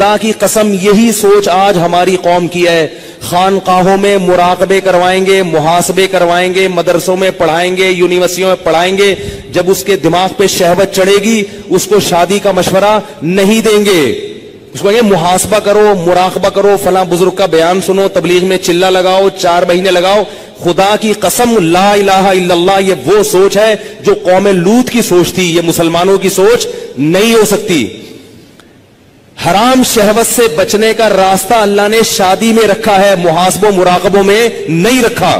خدا کی قسم یہی سوچ آج ہماری قوم کی ہے. خانقاہوں میں مراقبے کروائیں گے, محاسبے کروائیں گے, مدرسوں میں پڑھائیں گے, یونیورسٹیوں میں پڑھائیں گے. جب اس کے دماغ پہ شہوت چڑھے گی اس کو شادی کا مشورہ نہیں دیں گے. اس کو کہیں گے محاسبہ کرو, مراقبہ کرو, فلاں بزرگ کا بیان سنو, تبلیغ میں چلہ لگاؤ, 4 مہینے لگاؤ. خدا کی قسم لا الہ الا اللہ یہ وہ سوچ ہے جو قوم لوط کی سوچ تھی. یہ مسلمانوں کی سوچ نہیں ہو سکتی. حرام شہوت سے بچنے کا راستہ اللہ نے شادی میں رکھا ہے, محاسبوں مراقبوں میں نہیں رکھا.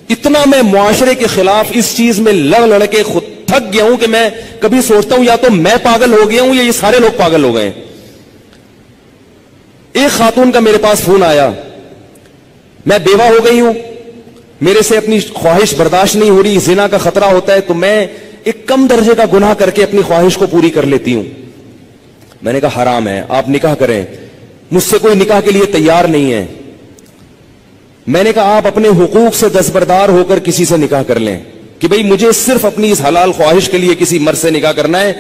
اتنا میں معاشرے کے خلاف اس چیز میں لڑ کے خود تھک گیا ہوں کہ میں کبھی سوچتا ہوں یا تو میں پاگل ہو گیا ہوں یا یہ سارے لوگ پاگل ہو گئے. ایک خاتون کا میرے پاس فون آیا, میں بیوہ ہو گئی ہوں, میرے سے اپنی خواہش برداشت نہیں ہو رہی, زنا کا خطرہ ہوتا ہے, تو میں ایک کم درجے کا گناہ کر کے اپنی خواہش کو پوری کر لیتی ہوں. میں نے کہا حرام ہے, آپ نکاح کریں. مجھ سے کوئی نکاح کے لیے تیار نہیں ہے. میں نے کہا آپ اپنے حقوق سے دستبردار ہو کر کسی سے نکاح کر لیں کہ بھئی مجھے صرف اپنی اس حلال خواہش کے لیے کسی مرد سے نکاح کرنا ہے,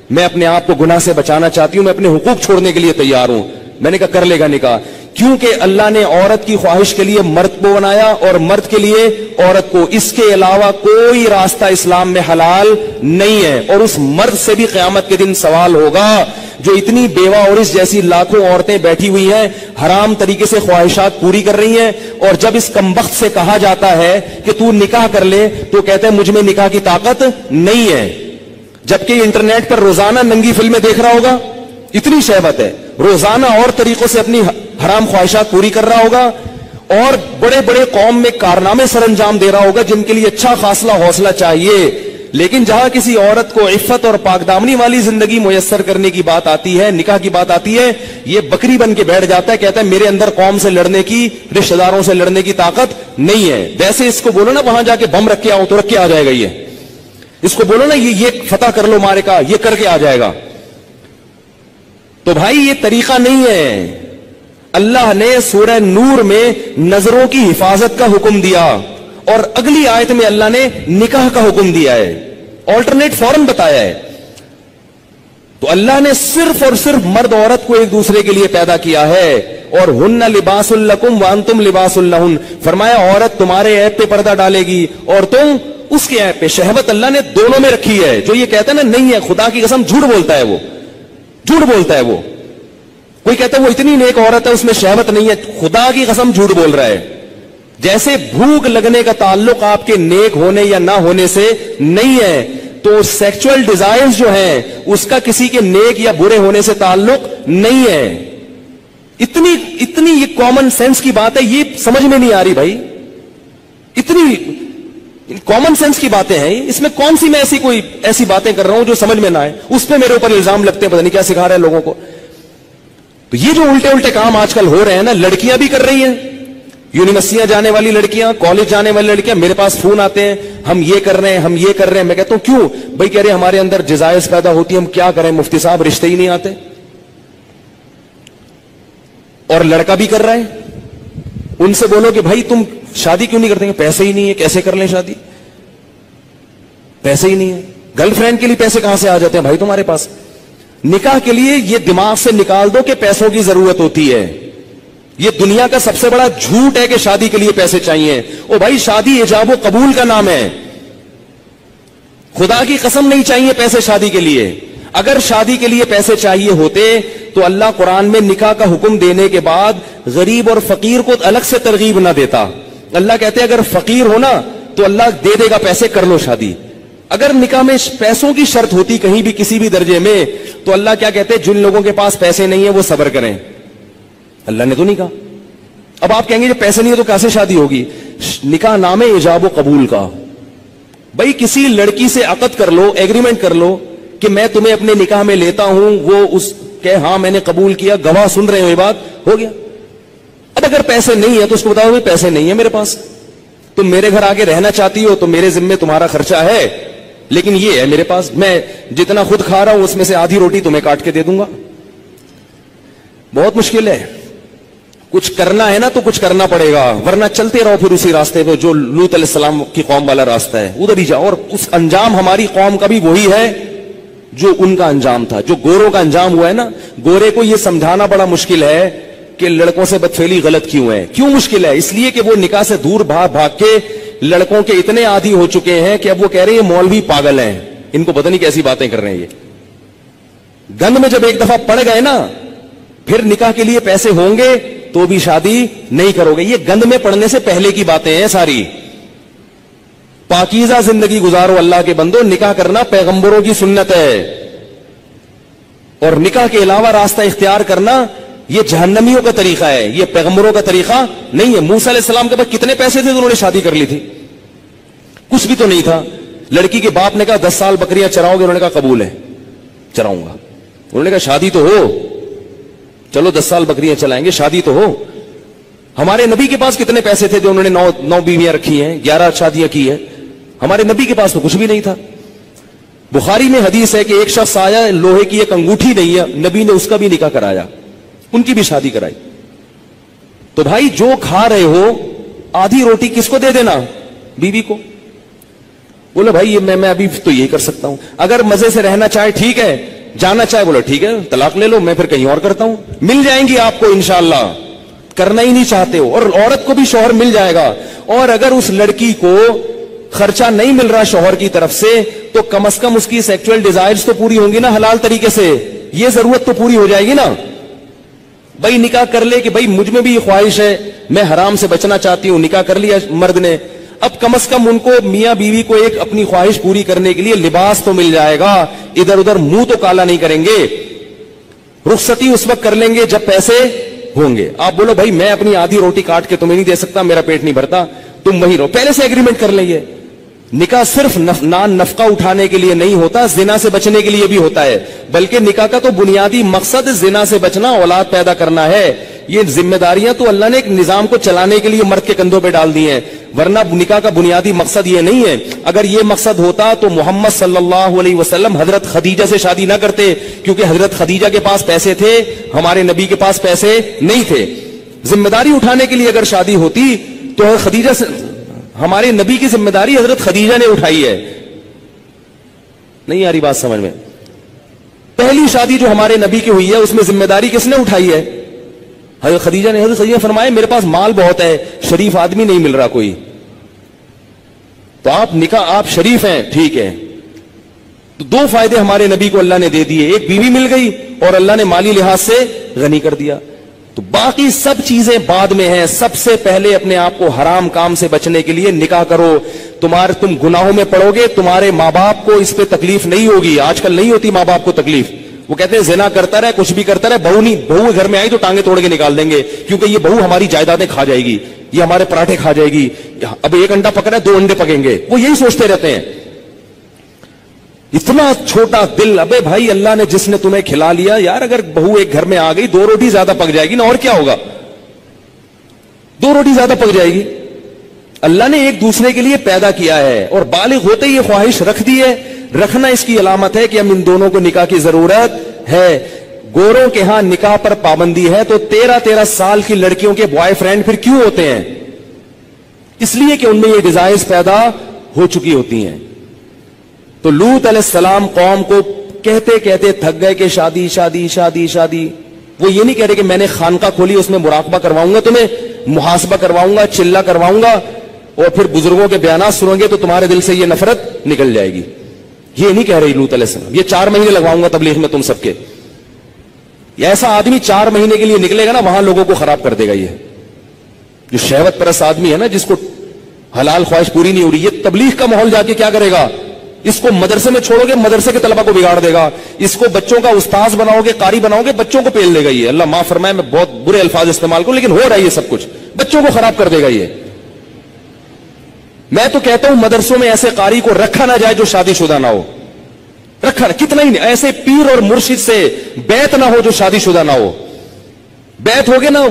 میں اپنے آپ کو گناہ سے بچانا چاہتی ہوں, میں اپنے حقوق چھوڑنے کے لیے تیار ہوں. میں نے کہا کر لے گا نکاح, کیونکہ اللہ نے عورت کی خواہش کے لیے مرد کو بنایا اور مرد کے لیے عورت کو. اس کے علاوہ کوئی راستہ اسلام میں حلال نہیں ہے. اور اس مرد سے بھی قیامت کے دن سوال ہوگا جو اتنی بیوہ اور اس جیسی لاکھوں عورتیں بیٹھی ہوئی ہیں, حرام طریقے سے خواہشات پوری کر رہی ہیں, اور جب اس کمبخت سے کہا جاتا ہے کہ تو نکاح کر لے تو کہتے ہیں مجھ میں نکاح کی طاقت نہیں ہے. جبکہ انٹرنیٹ پر روزانہ ننگی فلمیں دیکھ رہا ہوگا, اتنی شہوت ہے, روزانہ اور طریقوں سے اپنی حرام خواہشات پوری کر رہا ہوگا, اور بڑے بڑے قوم میں کارنامے سر انجام دے رہا ہوگا جن کے لیے اچھا خاصا حوصلہ چاہیے. لیکن جہاں کسی عورت کو عفت اور پاک دامنی والی زندگی میسر کرنے کی بات آتی ہے, نکاح کی بات آتی ہے, یہ بکری بن کے بیٹھ جاتا ہے, کہتا ہے میرے اندر قوم سے لڑنے کی, رشتہ داروں سے لڑنے کی طاقت نہیں ہے. ویسے اس کو بولو نا وہاں جا کے بم رکھ کے آؤ تو رکھ کے آ جائے گا. اس کو بولو نا یہ فتح کر لو مارے کا, یہ کر کے آ جائے گا. تو بھائی یہ طریقہ نہیں ہے. اللہ نے سورہ نور میں نظروں کی حفاظت کا حکم دیا, اور اگلی آیت میں اللہ نے نکاح کا حکم دیا ہے, آلٹرنیٹ فوراً بتایا ہے. تو اللہ نے صرف اور صرف مرد عورت کو ایک دوسرے کے لیے پیدا کیا ہے, اور ہن لباس لکم وانتم لباس لہن. فرمایا عورت تمہارے عیب پہ پردہ ڈالے گی اور تم اس کے عیب پہ. شہوت اللہ نے دونوں میں رکھی ہے. جو یہ کہتا ہے نا نہیں ہے, خدا کی قسم جھوٹ بولتا ہے, وہ جھوٹ بولتا ہے. وہ کوئی کہتا ہے وہ اتنی نیک عورت ہے اس میں شہوت نہیں ہے, خدا کی قسم جھوٹ بول رہا ہے. جیسے بھوک لگنے کا تعلق آپ کے نیک ہونے یا نہ ہونے سے نہیں ہے, تو سیکچول ڈیزائرز جو ہیں اس کا کسی کے نیک یا برے ہونے سے تعلق نہیں ہے. اتنی یہ کامن سینس کی بات ہے, یہ سمجھ میں نہیں آ رہی بھائی. اتنی کامن سینس کی باتیں ہیں, اس میں کون سی میں ایسی باتیں کر رہا ہوں جو سمجھ میں نہ آئے, اس پہ میرے اوپر الزام لگتے ہیں, پتہ نہیں کیا سکھا رہے ہیں لوگوں کو. تو یہ جو الٹے کام آج کل ہو رہے ہیں نا, لڑکیاں بھی کر رہی ہیں, یونیورسٹیاں جانے والی لڑکیاں, کالج جانے والی لڑکیاں میرے پاس فون آتے ہیں, ہم یہ کر رہے ہیں, ہم یہ کر رہے ہیں. میں کہتا ہوں کیوں بھائی؟ کہہ رہے ہمارے اندر جزائز پیدا ہوتی ہے, ہم کیا کریں مفتی صاحب, رشتے ہی نہیں آتے. اور لڑکا بھی کر رہا ہے, ان سے بولو کہ بھائی تم شادی کیوں نہیں کرتے؟ پیسے ہی نہیں ہے, کیسے کر لیں شادی, پیسے ہی نہیں ہے. گرل فرینڈ کے لیے پیسے کہاں سے آ جاتے ہیں بھائی تمہارے پاس؟ نکاح کے لیے یہ دماغ سے نکال دو کہ پیسوں کی ضرورت ہوتی ہے. یہ دنیا کا سب سے بڑا جھوٹ ہے کہ شادی کے لیے پیسے چاہیے. او بھائی شادی ایجاب و قبول کا نام ہے, خدا کی قسم نہیں چاہیے پیسے شادی کے لیے. اگر شادی کے لیے پیسے چاہیے ہوتے تو اللہ قرآن میں نکاح کا حکم دینے کے بعد غریب اور فقیر کو الگ سے ترغیب نہ دیتا. اللہ کہتے اگر فقیر ہونا تو اللہ دے دے گا پیسے, کر لو شادی. اگر نکاح میں پیسوں کی شرط ہوتی کہیں بھی کسی بھی درجے میں تو اللہ کیا کہتے جن لوگوں کے پاس پیسے نہیں ہیں وہ صبر کریں. اللہ نے تو نہیں کہا. اب آپ کہیں گے جب پیسے نہیں ہے تو کیسے شادی ہوگی؟ نکاح نام ہے ایجاب و قبول کا. بھائی کسی لڑکی سے عقد کر لو, ایگریمنٹ کر لو کہ میں تمہیں اپنے نکاح میں لیتا ہوں, وہ اس کہ ہاں میں نے قبول کیا, گواہ سن رہے ہو, یہ بات ہو گیا. اب اگر پیسے نہیں ہے تو اس کو بتاؤ پیسے نہیں ہے میرے پاس, تم میرے گھر آگے رہنا چاہتی ہو تو میرے ذمے تمہارا خرچہ ہے, لیکن یہ ہے میرے پاس, میں جتنا خود کھا رہا ہوں اس میں سے آدھی روٹی تمہیں کاٹ کے دے دوں گا. بہت مشکل ہے. کچھ کرنا ہے نا تو کچھ کرنا پڑے گا, ورنہ چلتے رہو پھر اسی راستے پہ جو لوط علیہ السلام کی قوم والا راستہ ہے, ادھر ہی جاؤ. اور اس انجام ہماری قوم کا بھی وہی ہے जो उनका अंजाम था, जो गोरों का अंजाम हुआ है ना। गोरे को यह समझाना बड़ा मुश्किल है कि लड़कों से बदफेली गलत क्यों है। क्यों मुश्किल है? इसलिए कि वो निकाह से दूर भाग भाग के लड़कों के इतने आदी हो चुके हैं कि अब वो कह रहे हैं मौलवी पागल हैं, इनको पता नहीं कैसी बातें कर रहे हैं ये। गंद में जब एक दफा पड़ गए ना, फिर निकाह के लिए पैसे होंगे तो भी शादी नहीं करोगे। ये गंद में पड़ने से पहले की बातें हैं सारी। पाकीज़ा जिंदगी गुजारो अल्लाह के बंदो, निकाह करना पैगंबरों की सुन्नत है, और निकाह के अलावा रास्ता इख्तियार करना ये जहन्नमियों का तरीका है, ये पैगंबरों का तरीका नहीं है। मूसा अलैहिस्सलाम के पास कितने पैसे थे तो उन्होंने शादी कर ली थी? कुछ भी तो नहीं था। लड़की के बाप ने कहा 10 साल बकरियां चराओगे? उन्होंने कहा कबूल है, चराऊंगा। उन्होंने कहा शादी तो हो, चलो 10 साल बकरियां चलाएंगे, शादी तो हो। हमारे नबी के पास कितने पैसे थे जो उन्होंने 9 बीवियां रखी हैं, 11 शादियां की है। हमारे नबी के पास तो कुछ भी नहीं था। बुखारी में हदीस है कि एक शख्स आया, लोहे की एक अंगूठी नहीं है, नबी ने उसका भी निकाह कराया, उनकी भी शादी कराई। तो भाई जो खा रहे हो आधी रोटी किसको दे देना? बीवी को। बोले भाई ये मैं अभी तो यही कर सकता हूं। अगर मजे से रहना चाहे ठीक है, जाना चाहे बोले ठीक है तलाक ले लो, मैं फिर कहीं और करता हूं। मिल जाएंगी आपको इंशाअल्लाह, करना ही नहीं चाहते हो, और औरत को भी शौहर मिल जाएगा। और अगर उस लड़की को खर्चा नहीं मिल रहा शौहर की तरफ से, तो कम से कम उसकी सेक्सुअल डिजायर्स तो पूरी होंगी ना हलाल तरीके से, ये जरूरत तो पूरी हो जाएगी ना। भाई निकाह कर ले कि भाई मुझ में भी ये ख्वाहिश है, मैं हराम से बचना चाहती हूं, निकाह कर लिया मर्द ने। अब कम से कम उनको मियां बीवी को एक अपनी ख्वाहिश पूरी करने के लिए लिबास तो मिल जाएगा, इधर उधर मुंह तो काला नहीं करेंगे। रुखसती उस वक्त कर लेंगे जब पैसे होंगे। आप बोलो भाई मैं अपनी आधी रोटी काट के तुम्हें नहीं दे सकता, मेरा पेट नहीं भरता, तुम वहीं रहो, पहले से एग्रीमेंट कर लेंगे। निकाह सिर्फ नान नफका उठाने के लिए नहीं होता, जिना से बचने के लिए भी होता है। बल्कि निकाह का तो बुनियादी मकसद जिना से बचना, औलाद पैदा करना है। ये जिम्मेदारियां तो अल्लाह ने एक निजाम को चलाने के लिए मर्द के कंधों पे डाल दी हैं, वरना निकाह का बुनियादी मकसद ये नहीं है। अगर ये मकसद होता तो मोहम्मद सल्लल्लाहु अलैहि वसल्लम हजरत खदीजा से शादी ना करते, क्योंकि हजरत खदीजा के पास पैसे थे, हमारे नबी के पास पैसे नहीं थे। जिम्मेदारी उठाने के लिए अगर शादी होती तो खदीजा से, हमारे नबी की जिम्मेदारी हजरत खदीजा ने उठाई है। नहीं आ रही बात समझ में? पहली शादी जो हमारे नबी की हुई है उसमें जिम्मेदारी किसने उठाई है? हजरत खदीजा ने। हजरत खदीजा ने फरमाया मेरे पास माल बहुत है, शरीफ आदमी नहीं मिल रहा कोई, तो आप निकाह, आप शरीफ हैं ठीक है। तो 2 फायदे हमारे नबी को अल्लाह ने दे दिए, एक बीवी मिल गई और अल्लाह ने माली लिहाज से गनी कर दिया। तो बाकी सब चीजें बाद में हैं। सबसे पहले अपने आप को हराम काम से बचने के लिए निकाह करो। तुम गुनाहों में पड़ोगे, तुम्हारे माँ बाप को इस पे तकलीफ नहीं होगी। आजकल नहीं होती माँ बाप को तकलीफ, वो कहते हैं जिना करता रहे, कुछ भी करता रहे, बहू घर में आई तो टांगे तोड़ के निकाल देंगे, क्योंकि ये बहू हमारी जायदादें खा जाएगी, ये हमारे पराठे खा जाएगी, अब 1 अंडा पकड़ा है 2 अंडे पकेंगे, वो यही सोचते रहते हैं। इतना छोटा दिल। अबे भाई अल्लाह ने जिसने तुम्हें खिला लिया यार, अगर बहू एक घर में आ गई 2 रोटी ज्यादा पक जाएगी ना, और क्या होगा, 2 रोटी ज्यादा पक जाएगी। अल्लाह ने एक दूसरे के लिए पैदा किया है, और बालिग होते ही ये ख्वाहिश रख दी है। रखना इसकी अलामत है कि हम इन दोनों को निकाह की जरूरत है। गोरों के यहां निकाह पर पाबंदी है, तो 13-13 साल की लड़कियों के बॉयफ्रेंड फिर क्यों होते हैं? इसलिए कि उनमें ये डिजायर्स पैदा हो चुकी होती हैं। तो लूत अलैहिस्सलाम कौम को कहते कहते थक गए कि शादी शादी शादी शादी। वो ये नहीं कह रहे कि मैंने खानका खोली, उसमें मुराकबा करवाऊंगा, तुम्हें मुहासबा करवाऊंगा, चिल्ला करवाऊंगा, और फिर बुजुर्गों के बयानात सुनोगे तो तुम्हारे दिल से ये नफरत निकल जाएगी। ये नहीं कह रही लूत अलैहिस्सलाम, ये 4 महीने लगवाऊंगा तबलीग में तुम सबके। ऐसा आदमी 4 महीने के लिए निकलेगा ना, वहां लोगों को खराब कर देगा। ये जो शहवत परस्त आदमी है ना, जिसको हलाल ख्वाहिश पूरी नहीं हो रही, ये तबलीग का माहौल जाके क्या करेगा? इसको मदरसे में छोड़ोगे, मदरसे के तलबा को बिगाड़ देगा। इसको बच्चों का उस्ताद बनाओगे, कारी बनाओगे, बच्चों को पेल देगा। ये अल्लाह माफ फरमाए, मैं बहुत बुरे अल्फाज इस्तेमाल करूं, लेकिन हो रहा है ये सब कुछ, बच्चों को खराब कर देगा ये। मैं तो कहता हूं मदरसों में ऐसे कारी को रखा ना जाए जो शादीशुदा ना हो। रखा कितना ही ऐसे पीर और मुर्शिद से बैत ना हो जो शादीशुदा ना हो। बैत होगे ना,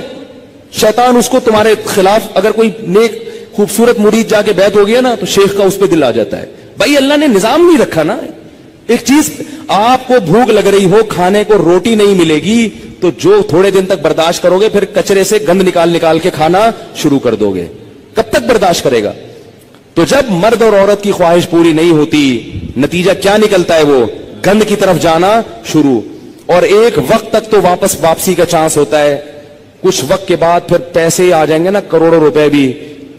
शैतान उसको तुम्हारे खिलाफ, अगर कोई नेक खूबसूरत मुरीद जाके बैत हो गया ना, तो शेख का उस पर दिल आ जाता है। भाई अल्लाह ने निजाम नहीं रखा ना। एक चीज, आपको भूख लग रही हो, खाने को रोटी नहीं मिलेगी, तो जो थोड़े दिन तक बर्दाश्त करोगे, फिर कचरे से गंद निकाल निकाल के खाना शुरू कर दोगे। कब तक बर्दाश्त करेगा? तो जब मर्द और औरत की ख्वाहिश पूरी नहीं होती, नतीजा क्या निकलता है? वो गंद की तरफ जाना शुरू। और एक वक्त तक तो वापसी का चांस होता है, कुछ वक्त के बाद फिर पैसे आ जाएंगे ना, करोड़ों रुपए भी,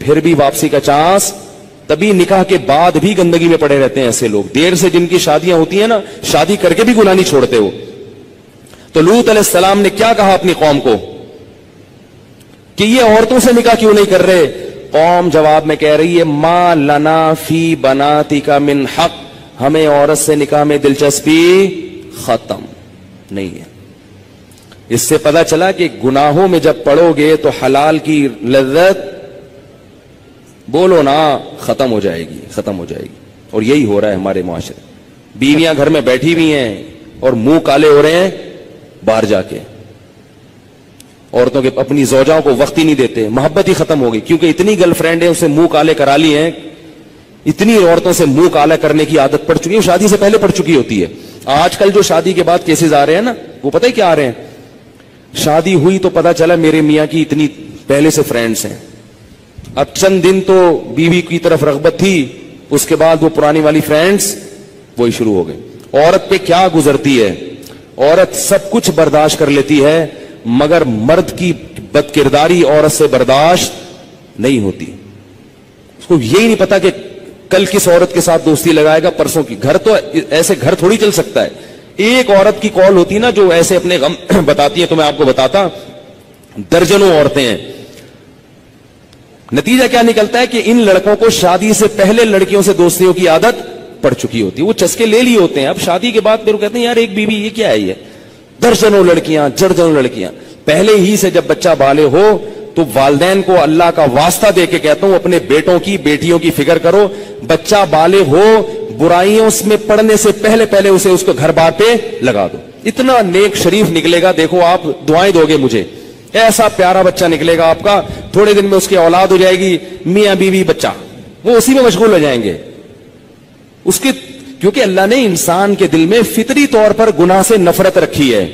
फिर भी वापसी का चांस। तभी निकाह के बाद भी गंदगी में पड़े रहते हैं ऐसे लोग। देर से जिनकी शादियां होती हैं ना, शादी करके भी गुनाह नहीं छोड़ते हो। तो लूत अलैहिस्सलाम ने क्या कहा अपनी कौम को कि ये औरतों से निकाह क्यों नहीं कर रहे? कौम जवाब में कह रही है, मा लना फी बनातिका मिन हक, हमें औरत से निकाह में दिलचस्पी खत्म नहीं है। इससे पता चला कि गुनाहों में जब पड़ोगे तो हलाल की लज्जत, बोलो ना, खत्म हो जाएगी, खत्म हो जाएगी। और यही हो रहा है हमारे मुआशरे। बीवियां घर में बैठी हुई हैं और मुंह काले हो रहे हैं बाहर जाके। औरतों के अपनी ज़ौजाओं को वक्त ही नहीं देते, मोहब्बत ही खत्म हो गई, क्योंकि इतनी गर्लफ्रेंड है उसे मुंह काले करा ली हैं, इतनी औरतों से मुंह काला करने की आदत पड़ चुकी है, शादी से पहले पड़ चुकी होती है। आजकल जो शादी के बाद केसेस आ रहे हैं ना, वो पता है क्या आ रहे हैं? शादी हुई तो पता चला मेरे मियां की इतनी पहले से फ्रेंड्स हैं। अब चंद दिन तो बीवी की तरफ रगबत थी, उसके बाद वो पुरानी वाली फ्रेंड्स वही शुरू हो गए। औरत पे क्या गुजरती है? औरत सब कुछ बर्दाश्त कर लेती है, मगर मर्द की बदकिरदारी औरत से बर्दाश्त नहीं होती। उसको यही नहीं पता कि कल किस औरत के साथ दोस्ती लगाएगा, परसों की। घर तो ऐसे घर थोड़ी चल सकता है। एक औरत की कॉल होती ना जो ऐसे अपने गम बताती है, तो मैं आपको बताता, दर्जनों औरतें हैं। नतीजा क्या निकलता है कि इन लड़कों को शादी से पहले लड़कियों से दोस्तियों की आदत पड़ चुकी होती है, वो चस्के ले लिए होते हैं। अब शादी के बाद फिर कहते हैं यार एक बीवी, ये क्या है? ये दर्जनों लड़कियां, दर्जनों लड़कियां। पहले ही से जब बच्चा बाले हो तो वालिदैन को अल्लाह का वास्ता दे के कहता हूं, अपने बेटों की बेटियों की फिक्र करो। बच्चा बाले हो, बुराइयों में पड़ने से पहले पहले उसे उसको घर बार पे लगा दो। इतना नेक शरीफ निकलेगा, देखो आप दुआएं दोगे मुझे, ऐसा प्यारा बच्चा निकलेगा आपका। थोड़े दिन में उसकी औलाद हो जाएगी, मियां बीवी बच्चा, वो उसी में मशगूल हो जाएंगे उसके, क्योंकि अल्लाह ने इंसान के दिल में फितरी तौर पर गुनाह से नफरत रखी है।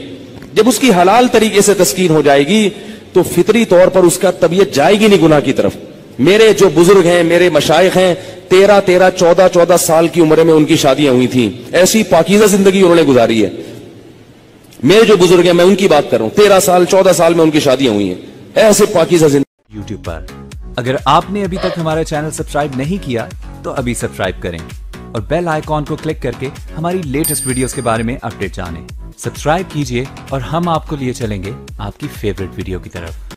जब उसकी हलाल तरीके से तस्कीन हो जाएगी तो फितरी तौर पर उसका तबीयत जाएगी नहीं गुनाह की तरफ। मेरे जो बुजुर्ग हैं, मेरे मशाइख हैं, 13-13, 14-14 साल की उम्र में उनकी शादियां हुई थी। ऐसी पाकीज़ा जिंदगी उन्होंने गुजारी है। मेरे जो बुजुर्ग हैं, मैं उनकी बात कर रहा हूं, 13 साल 14 साल में उनकी शादियां हुई हैं, ऐसे पाकीज़ा जिंदगी। यूट्यूब पर अगर आपने अभी तक हमारा चैनल सब्सक्राइब नहीं किया तो अभी सब्सक्राइब करें और बेल आइकॉन को क्लिक करके हमारी लेटेस्ट वीडियोस के बारे में अपडेट जानें। सब्सक्राइब कीजिए और हम आपको लिए चलेंगे आपकी फेवरेट वीडियो की तरफ।